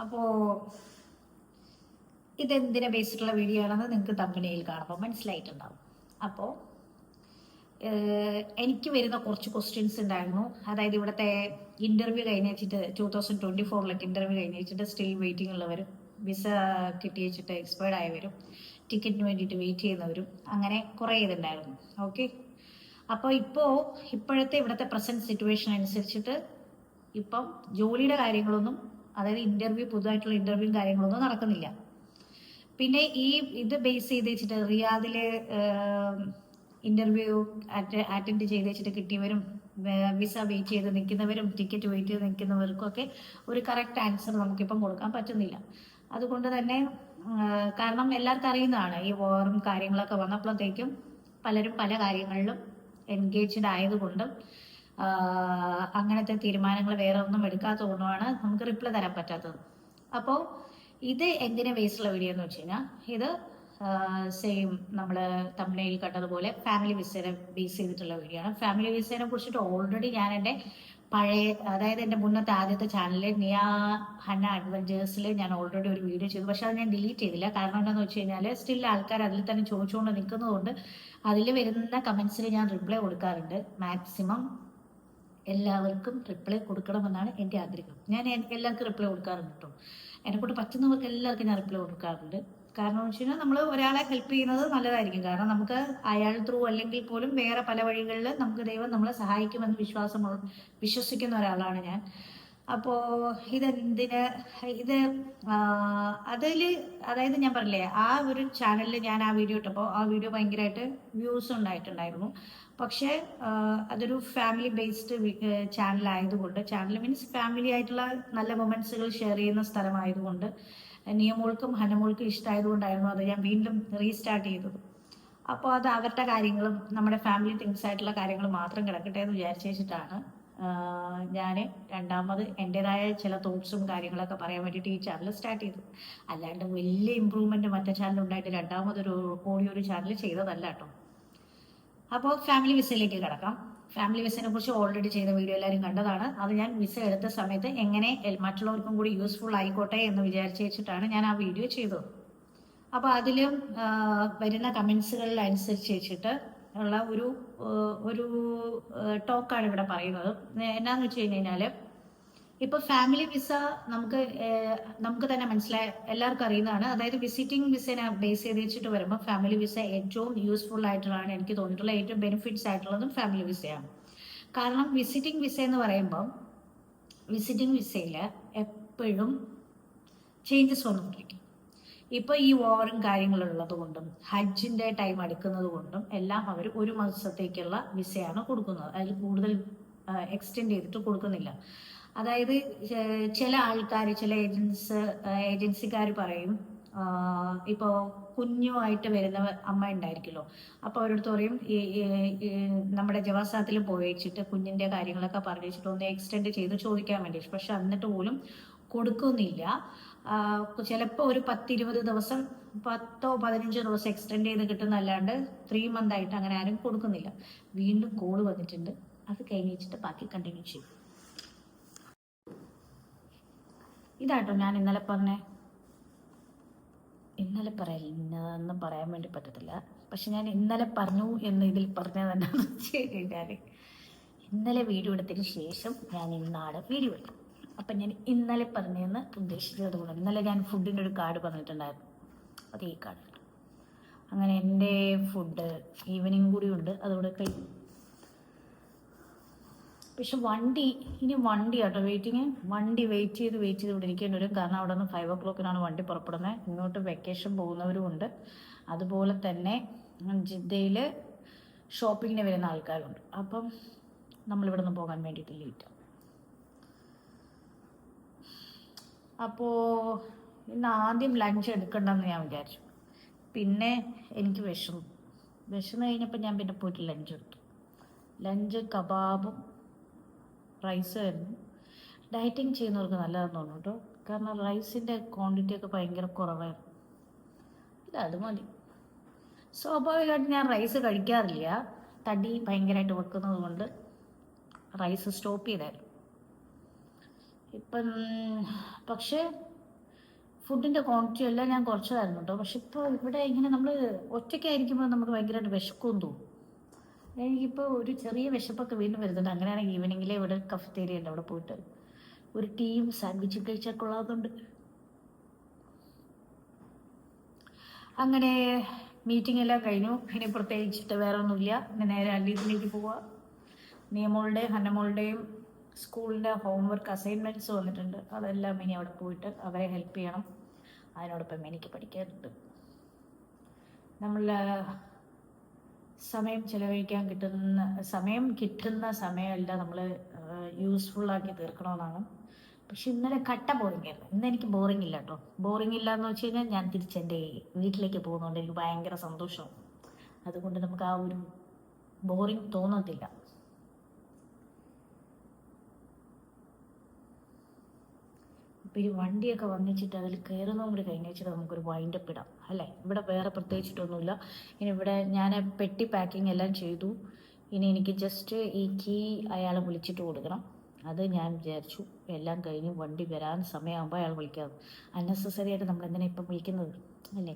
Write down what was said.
അപ്പോൾ ഇതെന്തിനെ ബേസിട്ടുള്ള വീഡിയോ ആണെന്ന് നിങ്ങൾക്ക് തമ്പനിയിൽ കാണുമ്പോൾ മനസ്സിലായിട്ടുണ്ടാവും. അപ്പോൾ എനിക്ക് വരുന്ന കുറച്ച് ക്വസ്റ്റ്യൻസ് ഉണ്ടായിരുന്നു. അതായത് ഇവിടുത്തെ ഇൻ്റർവ്യൂ കഴിഞ്ഞ് വെച്ചിട്ട് 2024 ഇൻ്റർവ്യൂ കഴിഞ്ഞ് വെച്ചിട്ട് സ്റ്റിൽ വെയിറ്റിംഗ് ഉള്ളവരും, വിസ കിട്ടി വെച്ചിട്ട് എക്സ്പയർഡ് ആയവരും, ടിക്കറ്റിന് വേണ്ടിയിട്ട് വെയിറ്റ് ചെയ്യുന്നവരും, അങ്ങനെ കുറേ ഇതുണ്ടായിരുന്നു. ഓക്കെ, അപ്പോൾ ഇപ്പോഴത്തെ ഇവിടുത്തെ പ്രസൻറ്റ് സിറ്റുവേഷൻ അനുസരിച്ചിട്ട് ഇപ്പം ജോലിയുടെ കാര്യങ്ങളൊന്നും, അതായത് പുതുതായിട്ടുള്ള ഇൻ്റർവ്യൂവും കാര്യങ്ങളൊന്നും നടക്കുന്നില്ല. പിന്നെ ഇത് ബേസ് ചെയ്ത് വെച്ചിട്ട് റിയാദില് ഇന്റർവ്യൂ അറ്റൻഡ് ചെയ്ത് വെച്ചിട്ട് കിട്ടിയവരും, വിസ വെയിറ്റ് ചെയ്ത് നിൽക്കുന്നവരും, ടിക്കറ്റ് വെയിറ്റ് ചെയ്ത് നിൽക്കുന്നവർക്കൊക്കെ ഒരു കറക്റ്റ് ആൻസർ നമുക്കിപ്പം കൊടുക്കാൻ പറ്റുന്നില്ല. അതുകൊണ്ട് തന്നെ കാരണം എല്ലാവർക്കും അറിയുന്നതാണ്, ഈ വാറും കാര്യങ്ങളൊക്കെ വന്നപ്പോഴത്തേക്കും പലരും പല കാര്യങ്ങളിലും എൻഗേജ്ഡ് ആയതുകൊണ്ടും അങ്ങനത്തെ തീരുമാനങ്ങൾ വേറെ ഒന്നും എടുക്കാത്തത് കൊണ്ടുമാണ് നമുക്ക് റിപ്ലൈ തരാൻ പറ്റാത്തത്. അപ്പോൾ ഇത് എന്തിനെ ബേസുള്ള വീഡിയോ എന്ന് വെച്ച് കഴിഞ്ഞാൽ, ഇത് സെയിം നമ്മൾ തമിഴിൽ കണ്ടതുപോലെ ഫാമിലി വിസയെ ബേസ് ചെയ്തിട്ടുള്ള വീഡിയോ ആണ്. ഫാമിലി വിസയെ കുറിച്ചിട്ട് ഓൾറെഡി ഞാൻ എൻ്റെ പഴയ, അതായത് എൻ്റെ മുന്നത്തെ ആദ്യത്തെ ചാനലിൽ നിയ ഹന്ന അഡ്വഞ്ചേഴ്സിൽ ഞാൻ ഓൾറെഡി ഒരു വീഡിയോ ചെയ്തു. പക്ഷെ അത് ഞാൻ ഡിലീറ്റ് ചെയ്തില്ല. കാരണം എന്താണെന്ന് വെച്ച് കഴിഞ്ഞാൽ സ്റ്റിൽ ആൾക്കാർ അതിൽ തന്നെ ചോദിച്ചുകൊണ്ട് നിൽക്കുന്നതുകൊണ്ട് അതിൽ വരുന്ന കമൻസിൽ ഞാൻ റിപ്ലൈ കൊടുക്കാറുണ്ട്. മാക്സിമം എല്ലാവർക്കും റിപ്ലൈ കൊടുക്കണമെന്നാണ് എൻ്റെ ആഗ്രഹം. ഞാൻ എല്ലാവർക്കും റിപ്ലൈ കൊടുക്കാറുണ്ട് കേട്ടോ. എന്നെക്കൊണ്ട് പറ്റുന്നവർക്ക് എല്ലാവർക്കും ഞാൻ റിപ്ലൈ കൊടുക്കാറുണ്ട്. കാരണം എന്ന് വെച്ച് കഴിഞ്ഞാൽ നമ്മൾ ഒരാളെ ഹെൽപ്പ് ചെയ്യുന്നത് നല്ലതായിരിക്കും. കാരണം നമുക്ക് അയാൾ ത്രൂ അല്ലെങ്കിൽ പോലും വേറെ പല വഴികളിൽ നമുക്ക് ദൈവം നമ്മളെ സഹായിക്കുമെന്ന് വിശ്വസിക്കുന്ന ഒരാളാണ് ഞാൻ. അപ്പോൾ ഇതെന്തിന് ഇത് അതിൽ, അതായത് ഞാൻ പറഞ്ഞില്ലേ, ആ ഒരു ചാനലിൽ ഞാൻ ആ വീഡിയോ ഇട്ടപ്പോൾ ആ വീഡിയോ ഭയങ്കരമായിട്ട് വ്യൂസ് ഉണ്ടായിട്ടുണ്ടായിരുന്നു. പക്ഷേ അതൊരു ഫാമിലി ബേസ്ഡ് ചാനൽ ആയതുകൊണ്ട്, ചാനൽ മീൻസ് ഫാമിലി ആയിട്ടുള്ള നല്ല മൊമെന്റ്സുകൾ ഷെയർ ചെയ്യുന്ന സ്ഥലമായതുകൊണ്ട് നിയമോൾക്കും ഹനമോൾക്കും ഇഷ്ടമായതുകൊണ്ടായിരുന്നു അത് ഞാൻ വീണ്ടും റീസ്റ്റാർട്ട് ചെയ്തത്. അപ്പോൾ അത് അവരുടെ കാര്യങ്ങളും നമ്മുടെ ഫാമിലി തിങ്സ് ആയിട്ടുള്ള കാര്യങ്ങൾ മാത്രം കിടക്കട്ടെ എന്ന് വിചാരിച്ചിട്ടാണ് ഞാൻ രണ്ടാമത് എൻ്റെതായ ചില തോട്ട്സും കാര്യങ്ങളൊക്കെ പറയാൻ വേണ്ടിയിട്ട് ഈ ചാനൽ സ്റ്റാർട്ട് ചെയ്തു. അല്ലാണ്ട് വലിയ ഇമ്പ്രൂവ്മെൻറ്റ് മറ്റേ ചാനൽ ഉണ്ടായിട്ട് രണ്ടാമതൊരു ഓഡിയോ ചാനൽ ചെയ്തതല്ല കേട്ടോ. അപ്പോൾ ഫാമിലി വിസയിലേക്ക് കിടക്കാം. ഫാമിലി വിസയെ കുറിച്ച് ഓൾറെഡി ചെയ്ത വീഡിയോ എല്ലാവരും കണ്ടതാണ്. അത് ഞാൻ വിസ എടുത്ത സമയത്ത് എങ്ങനെ മറ്റുള്ളവർക്കും കൂടി യൂസ്ഫുൾ ആയിക്കോട്ടെ എന്ന് വിചാരിച്ച് വെച്ചിട്ടാണ് ഞാൻ ആ വീഡിയോ ചെയ്തത്. അപ്പോൾ അതിലും വരുന്ന കമൻസുകളിൽ അനുസരിച്ച് വെച്ചിട്ട് ഉള്ള ഒരു ടോക്കാണ് ഇവിടെ പറയുന്നത്. എന്നാന്ന് വെച്ച് കഴിഞ്ഞാൽ, ഇപ്പോൾ ഫാമിലി വിസ നമുക്ക് തന്നെ എല്ലാവർക്കും അറിയുന്നതാണ്. അതായത് വിസിറ്റിംഗ് വിസനെ ബേസ് ചെയ്ത് വെച്ചിട്ട് വരുമ്പോൾ ഫാമിലി വിസ ഏറ്റവും യൂസ്ഫുൾ ആയിട്ടുള്ളതാണ് എനിക്ക് തോന്നിയിട്ടുള്ള ഏറ്റവും ബെനിഫിറ്റ്സ് ആയിട്ടുള്ളതും ഫാമിലി വിസയാണ്. കാരണം വിസിറ്റിംഗ് വിസ എന്ന് പറയുമ്പോൾ വിസിറ്റിംഗ് വിസയിൽ എപ്പോഴും ചേഞ്ചസ് വന്നുകൊണ്ടിരിക്കും. ഇപ്പോൾ ഈ വാറും കാര്യങ്ങളുള്ളത് കൊണ്ടും ഹജ്ജിൻ്റെ ടൈം അടുക്കുന്നത് കൊണ്ടും എല്ലാം അവർ ഒരു മാസത്തേക്കുള്ള വിസയാണ് കൊടുക്കുന്നത്. അതിൽ കൂടുതൽ എക്സ്റ്റെൻഡ് ചെയ്തിട്ട് കൊടുക്കുന്നില്ല. അതായത് ചില ആൾക്കാർ, ചില ഏജൻസിക്കാർ പറയും, ഇപ്പോൾ കുഞ്ഞുമായിട്ട് വരുന്ന അമ്മ ഉണ്ടായിരിക്കുമല്ലോ, അപ്പോൾ അവരടുത്ത് പറയും നമ്മുടെ ജവാസാത്തിൽ പോയി വെച്ചിട്ട് കുഞ്ഞിൻ്റെ കാര്യങ്ങളൊക്കെ പറഞ്ഞു വെച്ചിട്ട് ഒന്ന് എക്സ്റ്റെൻഡ് ചെയ്ത് ചോദിക്കാൻ വേണ്ടി. പക്ഷെ എന്നിട്ട് പോലും കൊടുക്കുന്നില്ല. ചിലപ്പോൾ ഒരു 10-20 ദിവസം, 10-15 ദിവസം എക്സ്റ്റെൻഡ് ചെയ്ത് കിട്ടുന്നല്ലാണ്ട് 3 month ആയിട്ട് അങ്ങനെ ആരും കൊടുക്കുന്നില്ല. വീണ്ടും കോള് വന്നിട്ടുണ്ട്, അത് കഴിഞ്ഞിട്ട് ബാക്കി കണ്ടിന്യൂ ചെയ്യും. ഇതാട്ടോ ഞാൻ ഇന്നലെ ഇന്നൊന്നും പറയാൻ വേണ്ടി പറ്റത്തില്ല. പക്ഷെ ഞാൻ ഇന്നലെ പറഞ്ഞു എന്ന് ഇതിൽ പറഞ്ഞത് എന്താണെന്ന് വെച്ച് കഴിഞ്ഞാൽ, ഇന്നലെ വീഡിയോ എടുത്തതിന് ശേഷം ഞാൻ ഇന്നാണ് വീഡിയോ എടുക്കും. അപ്പം ഞാൻ ഇന്നലെ പറഞ്ഞതെന്ന് ഉദ്ദേശിച്ചത് കൊണ്ട്, ഇന്നലെ ഞാൻ ഫുഡിൻ്റെ ഒരു കാർഡ് പറഞ്ഞിട്ടുണ്ടായിരുന്നു, അത് ഈ കാർഡ്. അങ്ങനെ എൻ്റെ ഫുഡ് ഈവനിങ് കൂടി ഉണ്ട്, അതുകൂടെ കഴിഞ്ഞു. പക്ഷെ വണ്ടി ആട്ടോ വെയിറ്റിങ്. വണ്ടി വെയിറ്റ് ചെയ്ത് ഇവിടെ ഇരിക്കേണ്ടി വരും. കാരണം അവിടെ നിന്ന് 5 o'clock വണ്ടി പുറപ്പെടുന്നത്. ഇങ്ങോട്ട് വെക്കേഷൻ പോകുന്നവരും ഉണ്ട്, അതുപോലെ തന്നെ ജിദ്ദയിൽ ഷോപ്പിങ്ങിന് വരുന്ന ആൾക്കാരുണ്ട്. അപ്പം നമ്മളിവിടെ നിന്ന് പോകാൻ വേണ്ടിയിട്ട് ലേറ്റാവും. അപ്പോൾ ഇന്ന് ആദ്യം ലഞ്ച് എടുക്കണ്ടെന്ന് ഞാൻ വിചാരിച്ചു. പിന്നെ എനിക്ക് വിശന്ന് കഴിഞ്ഞപ്പോൾ ഞാൻ പിന്നെ പോയിട്ട് ലഞ്ച് എടുത്തു. ലഞ്ച് കബാബും റൈസായിരുന്നു. ഡയറ്റിങ് ചെയ്യുന്നവർക്ക് നല്ലതെന്ന് തോന്നുന്നു കേട്ടോ. കാരണം റൈസിൻ്റെ ക്വാണ്ടിറ്റി ഒക്കെ ഭയങ്കര കുറവായിരുന്നു. ഇല്ല, അത് മതി. സ്വാഭാവികമായിട്ട് ഞാൻ റൈസ് കഴിക്കാറില്ല, തടി ഭയങ്കരമായിട്ട് വെക്കുന്നത് കൊണ്ട് റൈസ് സ്റ്റോപ്പ് ചെയ്തായിരുന്നു. പക്ഷേ ഫുഡിൻ്റെ ക്വാണ്ടിറ്റി എല്ലാം ഞാൻ കുറച്ചതായിരുന്നു കേട്ടോ. പക്ഷെ ഇപ്പോൾ ഇവിടെ ഇങ്ങനെ നമ്മൾ ഒറ്റയ്ക്കായിരിക്കുമ്പോൾ നമുക്ക് ഭയങ്കരമായിട്ട് വിശക്കും തോന്നും. എനിക്കിപ്പോൾ ഒരു ചെറിയ വിശപ്പൊക്കെ വീണ്ടും വരുന്നുണ്ട്. അങ്ങനെയാണെങ്കിൽ ഈവനിങ്ങിലെ ഇവിടെ കഫറ്റേരിയ ഉണ്ട്, അവിടെ പോയിട്ട് ഒരു ടീയും സാൻഡ്വിച്ചും കഴിച്ചാൽ കൊള്ളാവുന്നുണ്ട്. അങ്ങനെ മീറ്റിംഗ് എല്ലാം കഴിഞ്ഞു. ഇനി പ്രത്യേകിച്ചിട്ട് വേറെ ഒന്നുമില്ല. ഇനി നേരെ അല്ലീസിലേക്ക് പോവുക. നിയമോളുടെയും ഹന്നമോളുടെയും സ്കൂളിൻ്റെ ഹോംവർക്ക് അസൈൻമെൻറ്റ്സ് വന്നിട്ടുണ്ട്. അതെല്ലാം ഇനി അവിടെ പോയിട്ട് അവരെ ഹെൽപ്പ് ചെയ്യണം. അതിനോടൊപ്പം എനിക്ക് പഠിക്കാനുണ്ട്. നമ്മൾ സമയം ചിലവഴിക്കാൻ കിട്ടുന്ന സമയമെല്ലാം നമ്മൾ യൂസ്ഫുള്ളാക്കി തീർക്കണമെന്നാണ്. പക്ഷെ ഇന്നലെ കട്ട ബോറിംഗ് ആയിരുന്നു. ഇന്ന് എനിക്ക് ബോറിംഗ് ഇല്ല കേട്ടോ. ബോറിംഗ് ഇല്ല എന്ന് വെച്ച് കഴിഞ്ഞാൽ ഞാൻ തിരിച്ചെൻ്റെ വീട്ടിലേക്ക് പോകുന്നതുകൊണ്ട് എനിക്ക് ഭയങ്കര സന്തോഷവും. അതുകൊണ്ട് നമുക്ക് ആ ഒരു ബോറിംഗ് തോന്നത്തില്ല. അപ്പോൾ ഈ വണ്ടിയൊക്കെ വന്നിച്ചിട്ട് അതിൽ കയറുന്നതും കൂടി കഴിഞ്ഞ് വെച്ചിട്ട് നമുക്കൊരു വൈൻഡപ്പ് ഇടാം അല്ലേ. ഇവിടെ വേറെ പ്രത്യേകിച്ചിട്ടൊന്നുമില്ല. ഇനി ഇവിടെ ഞാൻ പെട്ടി പാക്കിംഗ് എല്ലാം ചെയ്തു. ഇനി എനിക്ക് ജസ്റ്റ് ഈ കീ അയാളെ വിളിച്ചിട്ട് കൊടുക്കണം. അത് ഞാൻ വിചാരിച്ചു എല്ലാം കഴിഞ്ഞ് വണ്ടി വരാൻ സമയമാകുമ്പോൾ അയാൾ വിളിക്കാതെ. അൺനെസസറി ആയിട്ട് നമ്മൾ എന്തിനാണ് ഇപ്പം വിളിക്കുന്നത് അല്ലേ.